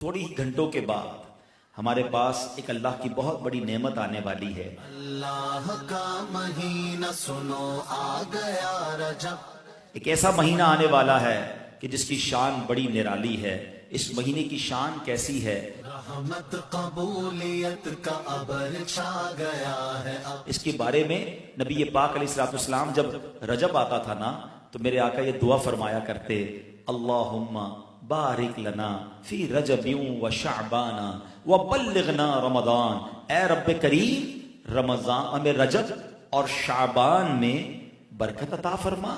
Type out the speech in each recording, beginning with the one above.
تھوڑی ہی گھنٹوں کے بعد ہمارے پاس ایک اللہ کی بہت بڑی نعمت آنے والی ہے۔ اللہ کا مہینہ سنو آ گیا رجب، ایک ایسا مہینہ آنے والا ہے کہ جس کی شان بڑی نرالی ہے۔ اس مہینے کی شان کیسی ہے؟ رحمت قبولیت کا ابر چھا گیا ہے اب۔ اس کے بارے میں نبی پاک علیہ الصلوۃ والسلام جب رجب آتا تھا نا تو میرے آقا یہ دعا فرمایا کرتے، اللہم بارک لنا فی رجب و شعبان و بلغنا رمضان۔ اے رب کریم، رمضان میں رجب اور شعبان میں برکت عطا فرما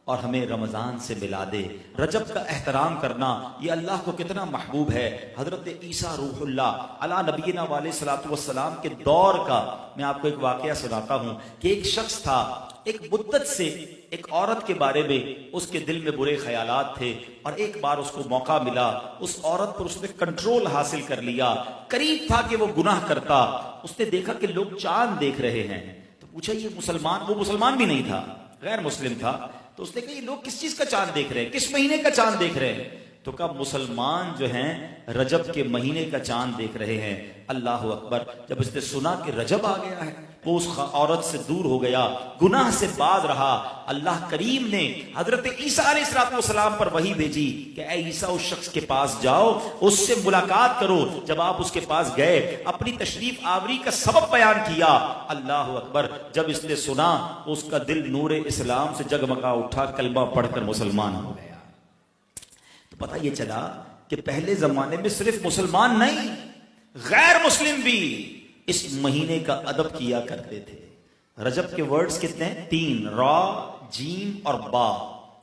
اور ہمیں رمضان سے ملا دے۔ رجب کا احترام کرنا یہ اللہ کو کتنا محبوب ہے۔ حضرت عیسیٰ روح اللہ علی نبینا علیہ الصلوۃ والسلام کے دور کا میں آپ کو ایک واقعہ سناتا ہوں کہ ایک شخص تھا، ایک مدت سے ایک عورت کے بارے میں اس کے دل میں برے خیالات تھے، اور ایک بار اس کو موقع ملا، اس عورت پر اس نے کنٹرول حاصل کر لیا۔ قریب تھا کہ وہ گناہ کرتا۔ اس نے دیکھا کہ لوگ چاند دیکھ رہے ہیں تو پوچھا یہ مسلمان، وہ مسلمان بھی نہیں تھا، غیر مسلم تھا، تو اس نے کہا یہ لوگ کس چیز کا چاند دیکھ رہے ہیں، کس مہینے کا چاند دیکھ رہے ہیں؟ تو کہا مسلمان جو ہیں رجب کے مہینے کا چاند دیکھ رہے ہیں۔ اللہ اکبر! جب اس نے سنا کہ رجب آ گیا ہے وہ اس عورت سے دور ہو گیا، گناہ سے باز رہا۔ اللہ کریم نے حضرت عیسیٰ علیہ السلام پر وحی بھیجی کہ اے عیسیٰ اس شخص کے پاس جاؤ، اس سے ملاقات کرو۔ جب آپ اس کے پاس گئے، اپنی تشریف آوری کا سبب بیان کیا۔ اللہ اکبر! جب اس نے سنا اس کا دل نور اسلام سے جگمگا اٹھا، کلمہ پڑھ کر مسلمان ہو گیا۔ تو پتہ یہ چلا کہ پہلے زمانے میں صرف مسلمان نہیں، غیر مسلم بھی اس مہینے کا ادب کیا کرتے تھے۔ رجب کے ورڈز کتنے ہیں؟ 3، را، جیم اور با۔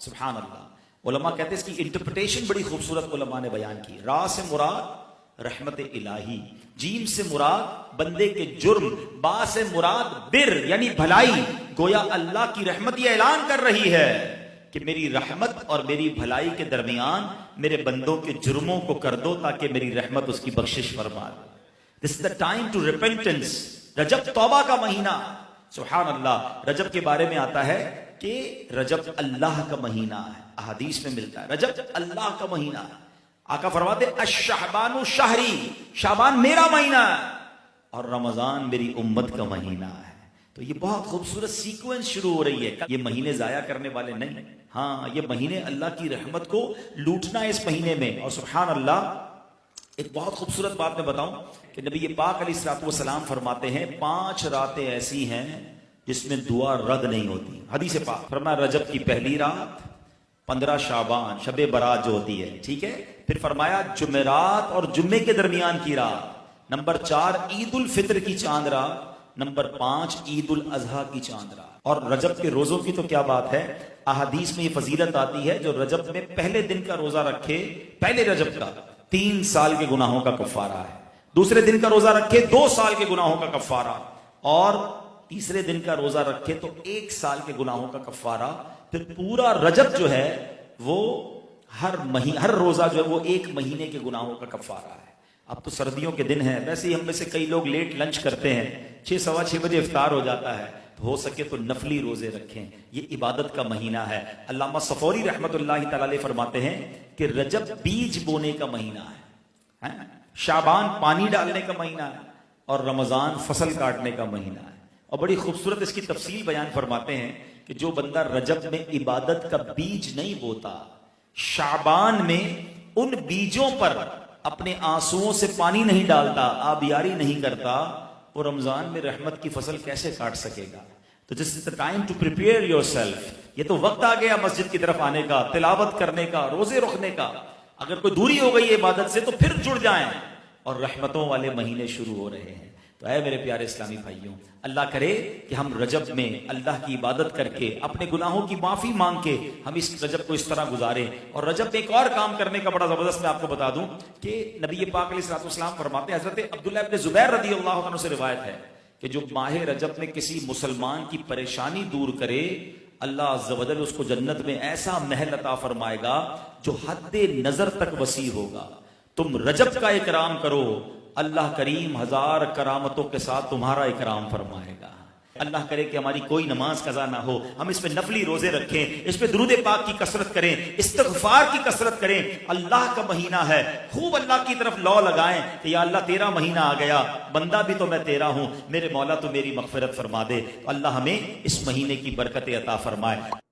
سبحان اللہ! علماء کہتے ہیں اس کی انٹرپریٹیشن بڑی خوبصورت علماء نے بیان کی۔ را سے مراد رحمت الہی، جیم سے مراد بندے کے جرم، با سے مراد بر یعنی بھلائی۔ گویا اللہ کی رحمت یہ اعلان کر رہی ہے کہ میری رحمت اور میری بھلائی کے درمیان میرے بندوں کے جرموں کو کر دو تاکہ میری رحمت اس کی بخشش فرما دے۔ This is the time to repentance۔ رجب توبہ کا مہینہ۔ سبحان اللہ! رجب کے بارے میں آتا ہے کہ رجب اللہ کا مہینہ ہے، احادیث میں ملتا ہے رجب اللہ کا مہینہ ہے۔ آقا فرماتے الشعبان شہری، شعبان میرا مہینہ ہے اور رمضان میری امت کا مہینہ ہے۔ تو یہ بہت خوبصورت سیکوینس شروع ہو رہی ہے۔ یہ مہینے ضائع کرنے والے نہیں، ہاں یہ مہینے اللہ کی رحمت کو لوٹنا ہے اس مہینے میں۔ اور سبحان اللہ! ایک بہت خوبصورت بات میں بتاؤں کہ نبی پاک علیہ الصلوۃ والسلام فرماتے ہیں 5 راتیں ایسی ہیں جس میں دعا رد نہیں ہوتی۔ حدیث پاک فرمایا رجب کی پہلی رات، 15 شعبان شب برات جو ہوتی ہے، ٹھیک ہے، پھر فرمایا جمعرات اور جمعے کے درمیان کی رات، نمبر 4 عید الفطر کی چاند رات، نمبر 5 عید الاضحیٰ کی چاند رات۔ اور رجب کے روزوں کی تو کیا بات ہے، احادیث میں یہ فضیلت آتی ہے جو رجب میں پہلے دن کا روزہ رکھے، پہلے رجب کا 3 سال کے گناہوں کا کفارہ ہے، دوسرے دن کا روزہ رکھے 2 سال کے گناہوں کا کفارہ، اور تیسرے دن کا روزہ رکھے تو 1 سال کے گناہوں کا کفارہ۔ پھر پورا رجب جو ہے وہ ہر روزہ جو ہے وہ 1 مہینے کے گناہوں کا کفارہ ہے۔ اب تو سردیوں کے دن ہیں، ویسے ہی ہم میں سے کئی لوگ لیٹ لنچ کرتے ہیں، 6 سوا 6 بجے افطار ہو جاتا ہے، تو ہو سکے تو نفلی روزے رکھیں، یہ عبادت کا مہینہ ہے۔ علامہ صفوری رحمت اللہ تعالی علیہ فرماتے ہیں کہ رجب بیج بونے کا مہینہ ہے، شعبان پانی ڈالنے کا مہینہ ہے، اور رمضان فصل کاٹنے کا مہینہ ہے۔ اور بڑی خوبصورت اس کی تفصیل بیان فرماتے ہیں کہ جو بندہ رجب میں عبادت کا بیج نہیں بوتا، شعبان میں ان بیجوں پر اپنے آنسوؤں سے پانی نہیں ڈالتا، آبیاری نہیں کرتا، وہ رمضان میں رحمت کی فصل کیسے کاٹ سکے گا؟ تو this is the time to prepare yourself. یہ تو وقت آ گیا مسجد کی طرف آنے کا، تلاوت کرنے کا، روزے رکھنے کا۔ اگر کوئی دوری ہو گئی ہے عبادت سے تو پھر جڑ جائیں، اور رحمتوں والے مہینے شروع ہو رہے ہیں۔ تو اے میرے پیارے اسلامی بھائیوں، اللہ کرے کہ ہم رجب میں اللہ کی عبادت کر کے، اپنے گناہوں کی معافی مانگ کے ہم اس رجب کو اس طرح گزاریں۔ اور رجب میں ایک اور کام کرنے کا بڑا زبردست میں آپ کو بتا دوں کہ نبی پاک علیہ الصلوۃ والسلام فرماتے ہیں، حضرت عبداللہ ابن زبیر رضی اللہ عنہ سے روایت ہے کہ جو ماہ رجب میں کسی مسلمان کی پریشانی دور کرے، اللہ عز و جل اس کو جنت میں ایسا محل عطا فرمائے گا جو حد نظر تک وسیع ہوگا۔ تم رجب کا اکرام کرو، اللہ کریم 1000 کرامتوں کے ساتھ تمہارا اکرام فرمائے گا۔ اللہ کرے کہ ہماری کوئی نماز قضا نہ ہو، ہم اس پہ نفلی روزے رکھیں، اس پہ درود پاک کی کثرت کریں، استغفار کی کثرت کریں۔ اللہ کا مہینہ ہے، خوب اللہ کی طرف لو لگائیں کہ یا اللہ تیرا مہینہ آ گیا، بندہ بھی تو میں تیرا ہوں، میرے مولا تو میری مغفرت فرما دے۔ اللہ ہمیں اس مہینے کی برکت عطا فرمائے۔